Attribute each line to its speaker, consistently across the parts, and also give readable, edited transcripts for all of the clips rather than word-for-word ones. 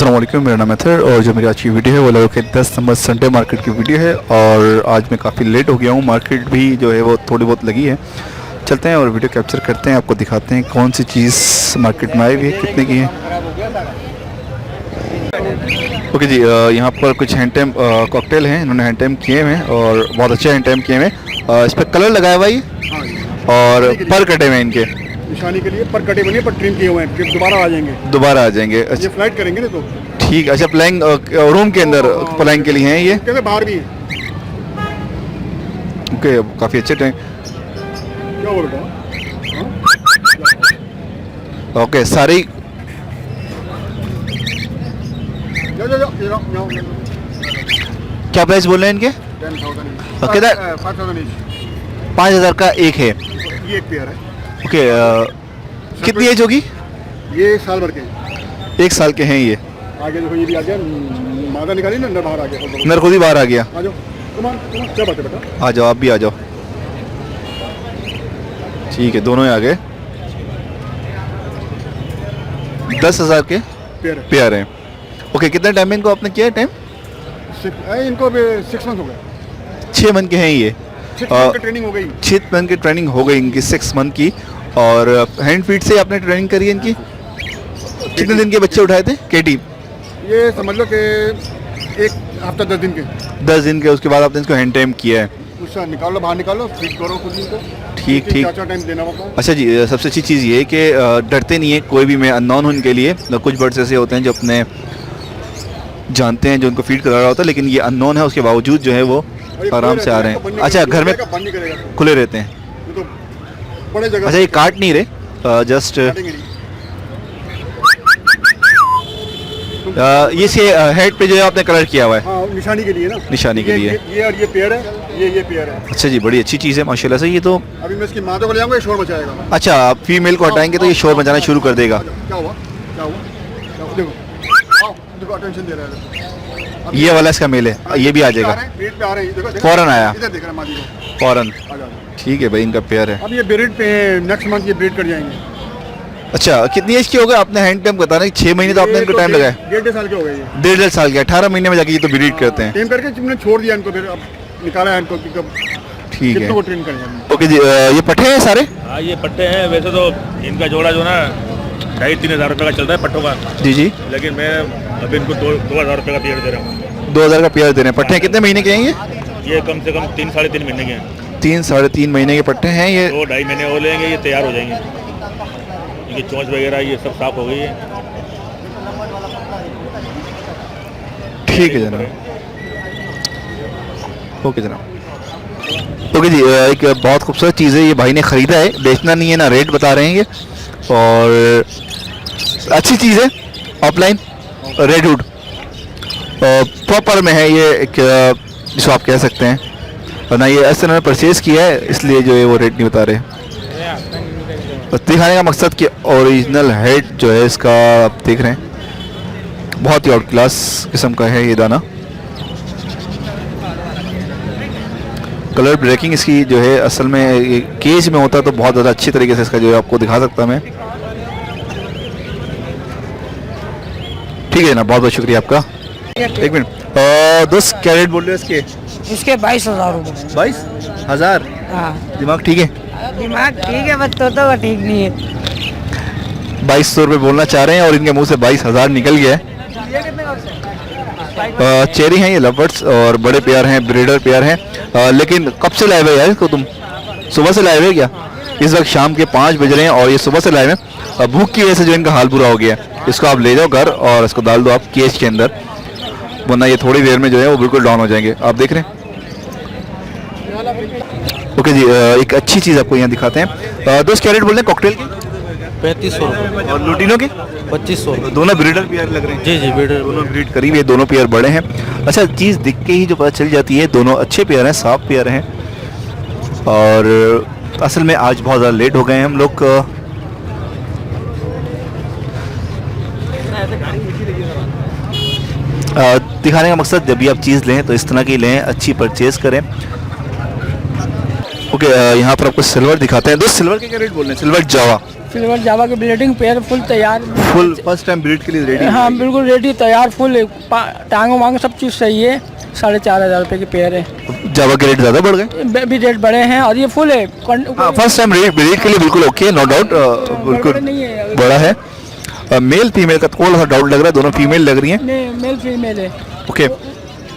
Speaker 1: अस्सलाम वालेकुम, मेरा नाम है अतर और जो मेरी आज की वीडियो है वो लगभग 10 नंबर संडे मार्केट की वीडियो है। और आज मैं काफ़ी लेट हो गया हूँ, मार्केट भी जो है वो थोड़ी बहुत लगी है। चलते हैं और वीडियो कैप्चर करते हैं, आपको दिखाते हैं कौन सी चीज़ मार्केट में आई हुई है, कितने की है। ओके जी, यहाँ पर कुछ हैंड टाइम कॉकटेल हैं, इन्होंने हैंड टाइम किए हुए हैं और बहुत अच्छे हैंड टाइम किए हुए हैं। इस पर कलर लगाया हुआ है और पर कटे हुए हैं, इनके
Speaker 2: निशानी के लिए पर कटे बने पर ट्रिम किए हुए हैं कि दोबारा आ जाएंगे।
Speaker 1: अच्छा,
Speaker 2: ये फ्लाइट करेंगे ना तो
Speaker 1: ठीक। अच्छा, प्लाइंग रूम के अंदर प्लाइंग के लिए हैं ये,
Speaker 2: कैसे बाहर भी है।
Speaker 1: ओके, काफ़ी अच्छे टैंक।
Speaker 2: क्या बोल रहा
Speaker 1: ओके, सारी क्या प्राइस बोल रहे हैं इनके?
Speaker 2: 10,000
Speaker 1: कितना?
Speaker 2: 5,000
Speaker 1: 5,000 का एक है।
Speaker 2: ये एक पेयर है।
Speaker 1: ओके, कितनी एज होगी?
Speaker 2: ये 1 साल भर के
Speaker 1: 1 साल के हैं ये।
Speaker 2: आगे देखो, ये भी आ गया, मादा निकाली ना, अंदर बाहर आ गया।
Speaker 1: नर खुद ही बाहर आ गया।
Speaker 2: आ जाओ, क्या बात है बेटा,
Speaker 1: आ जाओ, आप भी आ जाओ। ठीक है, दोनों ही आ गए। 10,000 के पेयर हैं। ओके, कितने टाइम इनको आपने किया है टाइम?
Speaker 2: इनको 6 मंथ हो गए।
Speaker 1: 6 मंथ के हैं ये।
Speaker 2: 6 मंथ की ट्रेनिंग हो गई।
Speaker 1: 6 मंथ की ट्रेनिंग हो गई इनकी, 6 मंथ की। और हैंड फीड से आपने ट्रेनिंग करी है इनकी? कितने दिन के बच्चे उठाए थे केटी?
Speaker 2: ये समझ लो कि 1 हफ्ता 10 दिन के।
Speaker 1: 10 दिन के, उसके बाद आपने इसको हैंड टाइम किया है।
Speaker 2: उसका निकालो, बाहर निकालो, फीड करो खुद इनको।
Speaker 1: ठीक ठीक।
Speaker 2: क्या टाइम देना होगा।
Speaker 1: अच्छा जी, सबसे अच्छी चीज़ ये है कि डरते नहीं है कोई भी। मैं अननोन हूँ इनके लिए। कुछ बर्ड्स ऐसे होते हैं जो अपने जानते हैं, जो उनको फीड करा रहा होता है, लेकिन ये अननोन है, उसके बावजूद जो है वो आराम से आ रहे हैं। अच्छा, घर में खुले रहते हैं।
Speaker 2: बड़े जगह।
Speaker 1: अच्छा, ये काट नहीं रहे, जस्ट ये से हेड पे जो है आपने कलर किया हुआ है।
Speaker 2: हाँ, निशानी के लिए ना,
Speaker 1: निशानी के लिए।
Speaker 2: ये और ये पेयर है, ये पेयर है।
Speaker 1: अच्छा जी, बड़ी अच्छी चीज़ है माशाल्लाह से। ये तो
Speaker 2: अभी मैं इसकी माता को ले जाऊंगा, ये शोर मचाएगा।
Speaker 1: अच्छा, आप फीमेल को हटाएंगे तो ये शोर मचाना शुरू कर देगा।
Speaker 2: क्या हुआ, देखो अटेंशन दे रहा है।
Speaker 1: ये वाला इसका मेल है, ये भी आ जाएगा।
Speaker 2: पेट पे आ रहे हैं, देखो
Speaker 1: फौरन आया,
Speaker 2: इधर देख रहा है मादी को,
Speaker 1: फौरन।
Speaker 2: आ जाओ।
Speaker 1: ठीक है भाई, इनका पेयर है।
Speaker 2: अब ये ब्रीड पे नेक्स्ट मंथ ये ब्रीड कर जाएंगे।
Speaker 1: अच्छा, कितनी एज के हो गए? आपने हैंड टाइम बताना, 6 महीने तो आपने इनको टाइम लगाया।
Speaker 2: 1.5 साल के हो गए ये।
Speaker 1: 1.5 साल के, 18 महीने में जाके ये तो ब्रीड करते हैं।
Speaker 2: ट्रेन करके तुमने छोड़ दिया इनको, फिर अब निकाला है इनको कि कब
Speaker 1: ठीक है।
Speaker 2: कितनों को ट्रेन करेंगे।
Speaker 1: ओके जी, ये पट्टे हैं सारे?
Speaker 3: हाँ, ये पट्टे हैं। वैसे तो इनका जोड़ा जो ना 2,500-3 हज़ार रुपये का चलता है पट्टों का।
Speaker 1: जी जी।
Speaker 3: लेकिन मैं अभी इनको 2,000 रुपये का पेयर दे रहा हूँ।
Speaker 1: 2,000 का पेयर दे रहे हैं। पट्टे कितने महीने के हैं ये?
Speaker 3: ये कम से कम 3-3.5 महीने के हैं।
Speaker 1: 3-3.5 महीने के पट्टे हैं ये।
Speaker 3: 2-2.5 महीने हो लेंगे, ये तैयार हो जाएंगे। इनकी चोंच वगैरह ये सब साफ हो गई है।
Speaker 1: ठीक है जनाब, ओके जनाब। ओके जी, एक बहुत खूबसूरत चीज़ है, ये भाई ने ख़रीदा है, बेचना नहीं है ना, रेट बता रहे हैं ये। और अच्छी चीज़ है, ऑफलाइन रेडवुड प्रॉपर में है ये, एक जिसको आप कह सकते हैं। और ना ये ऐसे उन्होंने परचेज़ किया है, इसलिए जो है वो रेट नहीं बता रहे। तो दिखाने का मकसद कि ओरिजिनल हेड जो है इसका, आप देख रहे हैं, बहुत ही आउट क्लास किस्म का है ये दाना। कलर ब्रेकिंग इसकी जो है असल में केज में होता तो बहुत ज़्यादा अच्छी तरीके से इसका जो है आपको दिखा सकता मैं। ठीक है ना, बहुत बहुत शुक्रिया आपका। एक मिनट, 10 कैरेट बोल रहे हैं
Speaker 4: इसके 22,000 रुपये।
Speaker 1: 22,000?
Speaker 4: हाँ,
Speaker 1: दिमाग ठीक है?
Speaker 4: दिमाग ठीक है, बस तो ठीक नहीं है।
Speaker 1: 2200 रुपये बोलना चाह रहे हैं और इनके मुंह से 22,000 निकल गया है। चेरी हैं ये, लवर्स, और बड़े प्यार हैं, ब्रीडर प्यार हैं। लेकिन कब से लाए हुए यार इसको तुम? सुबह से लाए हुए क्या? इस वक्त शाम के 5 बज रहे हैं और ये सुबह से लाए हुए। भूख की वजह से जो इनका हाल बुरा हो गया। इसको आप ले जाओ घर और इसको डाल दो आप केज के अंदर, वरना ये थोड़ी देर में जो है वो बिल्कुल डाउन हो जाएंगे। आप देख रहे हैं। ओके जी, एक अच्छी चीज़ आपको यहाँ दिखाते हैं। 10 कैरेट बोल रहे हैं कॉकटेल के?
Speaker 5: 3500 रुपये।
Speaker 1: और लुटिनों के?
Speaker 5: 2500।
Speaker 1: दोनों ब्रीडर पेयर लग रहे हैं?
Speaker 5: जी जी, ब्रीडर,
Speaker 1: दोनों ब्रीड करी हुई है, दोनों पेयर बड़े हैं। अच्छा, चीज़ दिख के ही जो पता चल जाती है, दोनों अच्छे पेयर हैं, साफ पेयर हैं। और असल में आज बहुत ज़्यादा लेट हो गए हैं हम लोग। दिखाने का मकसद, जब भी आप चीज़ लें तो इस तरह की लें, अच्छी परचेज़ करें। ओके, यहाँ पर आपको सिल्वर दिखाते हैं। 2 सिल्वर के क्या रेट बोल रहे हैं? सिल्वर जावा
Speaker 6: सिल्वर जावा की ब्रीडिंग पेयर फुल तैयार।
Speaker 1: फुल फर्स्ट टाइम ब्रीड के लिए रेडी?
Speaker 6: हाँ बिल्कुल रेडी तैयार फुल टांगों वांग सब चीज़ सही है। 4,500 रुपये की पेयर है।
Speaker 1: जावा के रेट ज़्यादा बढ़ गए?
Speaker 6: भी रेट बढ़े हैं और ये फुल है।
Speaker 1: फर्स्ट टाइम ब्रीड के लिए बिल्कुल ओके, नो डाउट, बिल्कुल
Speaker 6: नहीं है।
Speaker 1: बड़ा है। मेल फीमेल का थोड़ा सा डाउट लग रहा है, दोनों फीमेल लग रही हैं।
Speaker 6: मेल फीमेल है।
Speaker 1: ओके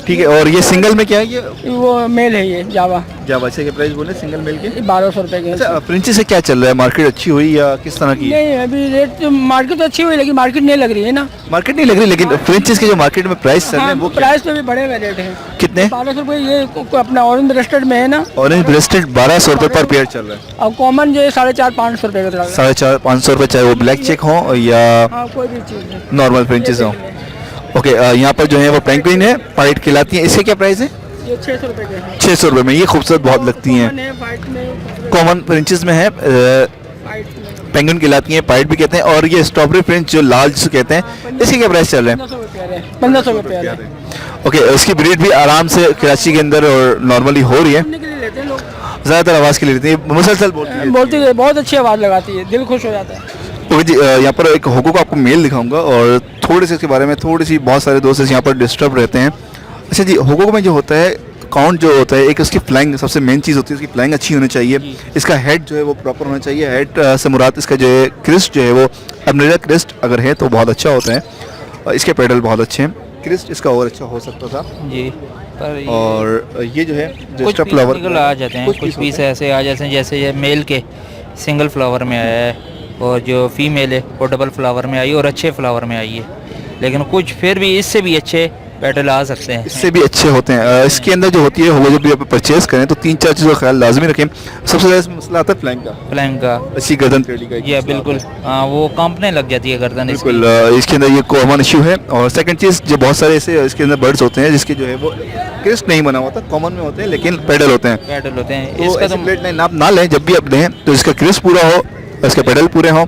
Speaker 1: ठीक है। और ये सिंगल में क्या है? ये
Speaker 6: वो मेल है ये जावा।
Speaker 1: जावा से के प्राइस बोले सिंगल मेल के?
Speaker 6: 1200 रुपये के।
Speaker 1: अच्छा फ्रेंची से क्या चल रहा है? मार्केट अच्छी हुई या किस तरह की?
Speaker 6: नहीं अभी रेट मार्केट तो अच्छी हुई लेकिन मार्केट नहीं लग रही है ना।
Speaker 1: मार्केट नहीं लग रही, लेकिन फ्रेंचीज के जो मार्केट में प्राइस चल रहे हैं वो
Speaker 6: प्राइस तो भी बड़े हुए रेट है।
Speaker 1: कितने?
Speaker 6: 1200 रुपये। ये अपना ऑरेंज ब्रेस्टेड में है ना,
Speaker 1: ऑरेंज ब्रेस्टेड 1200 रुपये पर पेयर चल रहा है।
Speaker 6: और कॉमन जो है 450-500 रुपये का।
Speaker 1: 450-500 रुपये, चाहे वो ब्लैक चेक हो या
Speaker 6: कोई भी चीज़
Speaker 1: नॉर्मल फ्रेंचीज हो। ओके यहाँ पर जो है वो पेंगुइन है, पाइट खिलाती है। इसके क्या प्राइस है?
Speaker 6: ये 600 रुपये के है।
Speaker 1: 600 रुपये में। ये खूबसूरत बहुत लगती हैं, कॉमन फ्रेंचीज में है। पेंगुइन खिलाती हैं, पाइट भी कहते हैं। और ये स्ट्रॉबेरी फ्रेंच जो लाल जिसे कहते हैं, इसके क्या प्राइस चल रहे हैं?
Speaker 6: 1500 रुपये।
Speaker 1: ओके इसकी ब्रीड भी आराम से कराची के अंदर और नॉर्मली हो रही है। ज़्यादातर आवाज़ के लिए लेती है, मुसलसल
Speaker 6: बोलती है, बहुत अच्छी आवाज़ लगाती है, दिल खुश हो जाता है।
Speaker 1: ओके जी यहाँ पर एक होगो को आपको मेल दिखाऊंगा और थोड़े से इसके बारे में थोड़ी सी बहुत सारे दोस्त यहाँ पर डिस्टर्ब रहते हैं। अच्छा जी, होगो में जो होता है काउंट जो होता है, एक उसकी फ्लाइंग सबसे मेन चीज़ होती है, उसकी फ्लाइंग अच्छी होनी चाहिए। इसका हेड जो है वो प्रॉपर होना चाहिए। हेड से मुराद इसका जो है क्रिस्ट जो है वो अबनेरा क्रिस्ट अगर है तो बहुत अच्छा होता है। इसके पेडल बहुत अच्छे हैं, क्रिस्ट इसका और अच्छा हो सकता था
Speaker 5: जी। पर
Speaker 1: और ये जो है जो
Speaker 5: कुछ
Speaker 1: एक्स्ट्रा फ्लावर
Speaker 5: आ जाते हैं, कुछ पीस ऐसे आ जाते हैं जैसे ये मेल के सिंगल फ्लावर में आया है और जो फीमेल है वो डबल फ्लावर में आई और अच्छे फ्लावर में आई है। लेकिन कुछ फिर भी इससे भी अच्छे पेटल आ सकते हैं,
Speaker 1: इससे भी अच्छे होते हैं। इसके अंदर जो होती है वो जब भी आप परचेज करें तो 3-4 चीज़ों का ख्याल लाजमी रखें। सबसे ज़्यादा इसमें मसला आता है फ्लैंक का। अच्छी गर्दन टेढ़ी का
Speaker 5: ये बिल्कुल हाँ, वो कांपने लग जाती है गर्दन इसकी।
Speaker 1: बिल्कुल इसके अंदर ये कॉमन इशू है। और सेकंड चीज़ जो बहुत सारे ऐसे इसके अंदर बर्ड्स होते हैं जिसके जो है वो क्रिस्ट नहीं बना होता, कॉमन में होते हैं लेकिन पेडल होते हैं।
Speaker 5: पेडल होते हैं।
Speaker 1: तो
Speaker 5: इसका तो
Speaker 1: प्लेट लाइन आप ना लें, जब भी आप लें तो इसका क्रिस्ट पूरा हो, इसके पेडल पूरे हों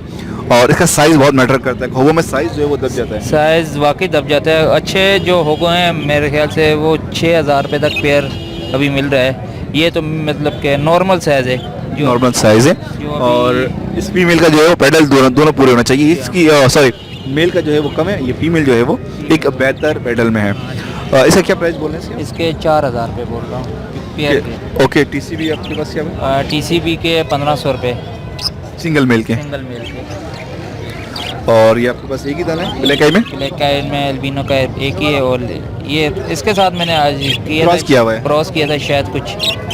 Speaker 1: और इसका साइज़ बहुत मैटर करता है। होगो में साइज़ जो है वो दब जाता है।
Speaker 5: साइज़ वाकई दब जाता है। अच्छे जो होगो हैं मेरे ख्याल से वो 6,000 रुपये तक पेयर अभी मिल रहा है। ये तो मतलब के नॉर्मल साइज़ है, जो
Speaker 1: नॉर्मल साइज़ है। और इस फीमेल का जो है वो पेडल दोनों पूरे होना चाहिए। इसकी सॉरी मेल का जो है वो कम है, ये फीमेल जो है वो एक बेहतर पेडल में है। इसका क्या प्राइस बोल रहे हैं?
Speaker 5: इसके 4,000 रुपये बोल रहा हूँ पेयर के।
Speaker 1: ओके TCB आपके पास क्या है?
Speaker 5: TCB के 1500 रुपये
Speaker 1: सिंगल मेल के।
Speaker 5: सिंगल मेल के।
Speaker 1: और ये आपके पास एक ही दाना है ब्लैक आई में?
Speaker 5: ब्लैक आई में एल्बिनो का एक ही है और ये इसके साथ मैंने आज
Speaker 1: क्रॉस किया हुआ है।
Speaker 5: क्रॉस किया था, शायद कुछ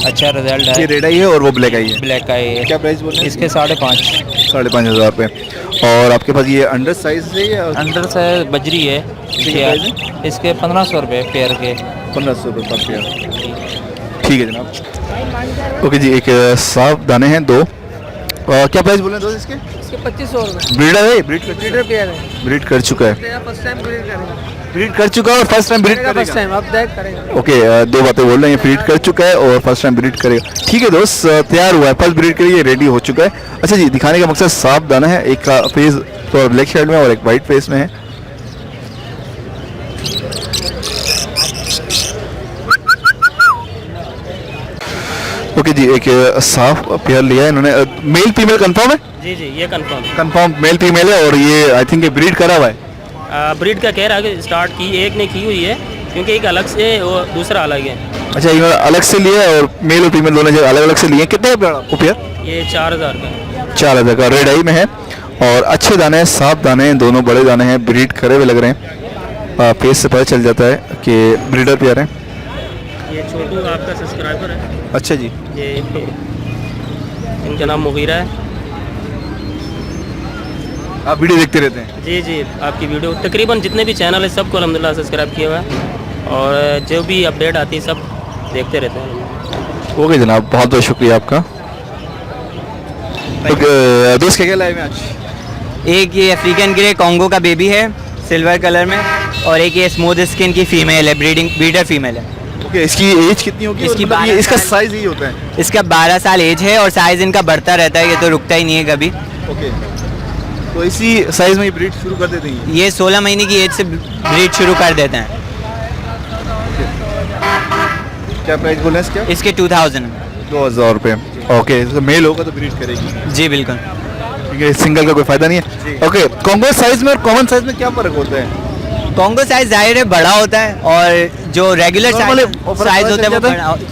Speaker 5: अच्छा रिजल्ट है।
Speaker 1: ये रेड आई है और वो ब्लैक आई है।
Speaker 5: ब्लैक आई है।
Speaker 1: क्या प्राइस बोल रहे हैं?
Speaker 5: इसके 5.5
Speaker 1: 5,500 रुपये। और आपके पास ये अंडर साइज है या
Speaker 5: अंडर साइज बजरी है? इसके 1500 रुपये पेयर के।
Speaker 1: 1500 रुपये पर पेयर। ठीक है जनाब। ओके जी एक साफ दाने हैं 2। क्या प्राइस बोल रहे हैं दोस्त इसके?
Speaker 6: इसके 2500 रुपये।
Speaker 1: ब्रीडर है? ब्रीड
Speaker 6: पेयर है।
Speaker 1: ब्रीड कर चुका है।
Speaker 6: फर्स्ट टाइम ब्रीड करेगा।
Speaker 1: ब्रीड कर चुका है और फर्स्ट टाइम ब्रीड
Speaker 6: फर्स्ट
Speaker 1: करेगा।
Speaker 6: टाइम आप देख करेगा।
Speaker 1: ओके 2 बातें बोल रहे हैं, ब्रीड कर चुका है और फर्स्ट टाइम ब्रीड करेगा। ठीक है दोस्त, तैयार हुआ है, फर्स्ट ब्रीड के लिए रेडी हो चुका है। अच्छा जी, दिखाने का मकसद साफ दाना है। एक का फेस तो ब्लैक शेड में और एक वाइट फेस में है। ओके जी एक साफ पेयर लिया है इन्होंने। मेल फीमेल कंफर्म है?
Speaker 7: जी जी ये कंफर्म
Speaker 1: कंफर्म मेल फीमेल है। और ये आई थिंक ब्रीड करा हुआ है।
Speaker 7: ब्रीड का कह रहा है स्टार्ट की एक ने की हुई है क्योंकि एक अलग से और दूसरा अलग है।
Speaker 1: अच्छा इन्होंने अलग से लिया है और मेल और फीमेल दोनों अलग अलग से लिए हैं। कितने का आपको पेयर?
Speaker 7: ये 4,000 का।
Speaker 1: 4,000 का। रेड आई में है और अच्छे दाने हैं, साफ दाने हैं, दोनों बड़े दाने हैं, ब्रीड करे हुए लग रहे हैं। फेस से पता चल जाता है कि ब्रीडर पेयर है।
Speaker 7: ये छोटू आपका सब्सक्राइबर है।
Speaker 1: अच्छा जी।
Speaker 7: ये इनका नाम मुगीरा है।
Speaker 1: आप वीडियो देखते रहते हैं?
Speaker 7: जी जी आपकी वीडियो तकरीबन जितने भी चैनल है सबको अल्हम्दुलिल्लाह सब्सक्राइब किया हुआ है और जो भी अपडेट आती है सब देखते रहते हैं।
Speaker 1: ओके जनाब, बहुत बहुत शुक्रिया आपका। दोस्त क्या लाए में आज?
Speaker 8: एक ये अफ्रीकन ग्रे कॉन्गो का बेबी है सिल्वर कलर में और एक ये स्मूथ स्किन की फीमेल है, ब्रीडर फीमेल है।
Speaker 1: ओके इसकी एज कितनी होगी?
Speaker 8: इसकी
Speaker 1: मतलब ये
Speaker 8: 12
Speaker 1: इसका
Speaker 8: साल।
Speaker 1: साइज यही होता है?
Speaker 8: इसका 12 साल एज है और साइज इनका बढ़ता रहता है, ये तो रुकता ही नहीं है कभी।
Speaker 1: ओके तो इसी साइज में ये ब्रीड शुरू कर देते हैं?
Speaker 8: ये 16 महीने की एज से ब्रीड शुरू कर देते हैं।
Speaker 1: क्या प्राइस बोल रहे हैं इसके?
Speaker 8: इसके 2000
Speaker 1: 2,000 रुपये। ओके तो मेल होगा तो ब्रीड करेगी?
Speaker 8: जी बिल्कुल।
Speaker 1: क्योंकि सिंगल का कोई फायदा नहीं है। ओके, कॉन्गो साइज में और कॉमन साइज में क्या फ़र्क होता है?
Speaker 8: कॉन्गो साइज जाहिर है बड़ा होता है और जो रेगुलर
Speaker 1: Normally
Speaker 8: साइज होता है वो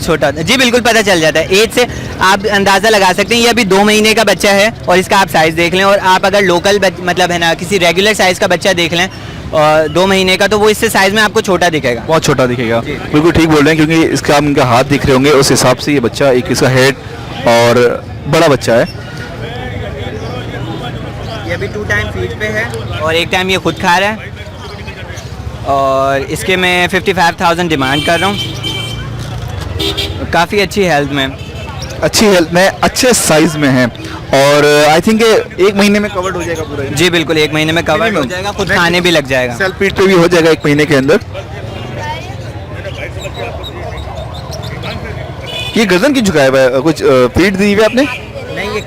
Speaker 8: छोटा होता है। जी बिल्कुल पता चल जाता है। एज से आप अंदाज़ा लगा सकते हैं। ये अभी 2 महीने का बच्चा है और इसका आप साइज़ देख लें, और आप अगर लोकल मतलब है ना किसी रेगुलर साइज़ का बच्चा देख लें और 2 महीने का, तो वो इससे साइज़ में आपको छोटा दिखेगा।
Speaker 1: बहुत छोटा दिखेगा, बिल्कुल ठीक बोल रहे हैं, क्योंकि इसका आप इनका हाथ दिख रहे होंगे, उस हिसाब से ये बच्चा एक इसका हेड और बड़ा बच्चा है।
Speaker 8: ये अभी 2 टाइम फीड पे है और 1 टाइम ये खुद खा रहा है, और इसके मैं 55,000 डिमांड कर रहा हूँ। काफ़ी अच्छी हेल्थ में,
Speaker 1: अच्छी हेल्थ में, अच्छे साइज में है, और आई थिंक 1 महीने में कवर्ड हो जाएगा पूरा।
Speaker 8: जी बिल्कुल 1 महीने में कवर हो जाएगा, खुद खाने भी लग जाएगा।
Speaker 1: सेल्फ फीड पे भी हो जाएगा 1 महीने के अंदर। ये गर्दन क्यों झुकाया हुआ है? कुछ फीड दी हुई है आपने?
Speaker 8: नहीं, ये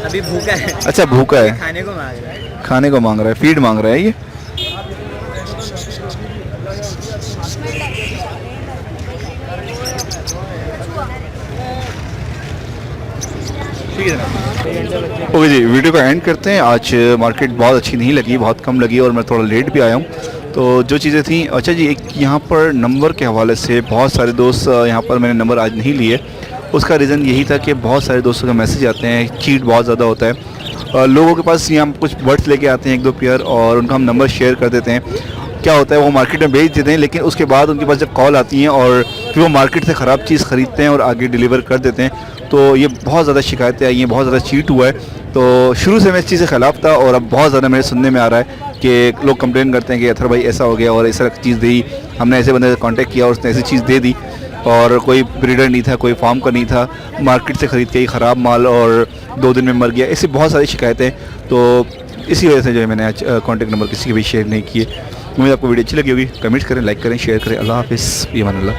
Speaker 8: अभी भूखा है।
Speaker 1: अच्छा, भूखा है,
Speaker 8: खाने को मांग रहा है।
Speaker 1: खाने को मांग रहा है, फीड मांग रहा है ये। ओके जी, वीडियो को एंड करते हैं। आज मार्केट बहुत अच्छी नहीं लगी, बहुत कम लगी, और मैं थोड़ा लेट भी आया हूँ। तो जो चीज़ें थी, अच्छा जी, एक यहाँ पर नंबर के हवाले से बहुत सारे दोस्त यहाँ पर मैंने नंबर आज नहीं लिए। उसका रीज़न यही था कि बहुत सारे दोस्तों का मैसेज आते हैं, चीट बहुत ज़्यादा होता है। लोगों के पास यहाँ कुछ बर्ड्स लेके आते हैं 1-2 पेयर, और उनका हम नंबर शेयर कर देते हैं। क्या होता है, वो मार्केट में बेच देते हैं, लेकिन उसके बाद उनके पास जब कॉल आती हैं और फिर वो मार्केट से ख़राब चीज़ ख़रीदते हैं और आगे डिलीवर कर देते हैं। तो ये बहुत ज़्यादा शिकायतें आई हैं, बहुत ज़्यादा चीट हुआ है। तो शुरू से मैं इस चीज़ के ख़िलाफ़ था, और अब बहुत ज़्यादा मेरे सुनने में आ रहा है कि लोग कंप्लेन करते हैं कि अथर भाई ऐसा हो गया और ऐसा चीज़ दी, हमने ऐसे बंदे से कांटेक्ट किया और उसने ऐसी चीज़ दे दी, और कोई ब्रीडर नहीं था, कोई फार्म का नहीं था, मार्केट से ख़रीद के ही ख़राब माल और 2 दिन में मर गया। ऐसी बहुत सारी शिकायतें। तो इसी वजह से जो है मैंने आज कॉन्टैक्ट नंबर किसी के भी शेयर नहीं किए। उम्मीद आपको वीडियो अच्छी लगी होगी। कमेंट्स करें, लाइक करें, शेयर करें। अल्लाह हाफ़िज़, ईमान अल्लाह।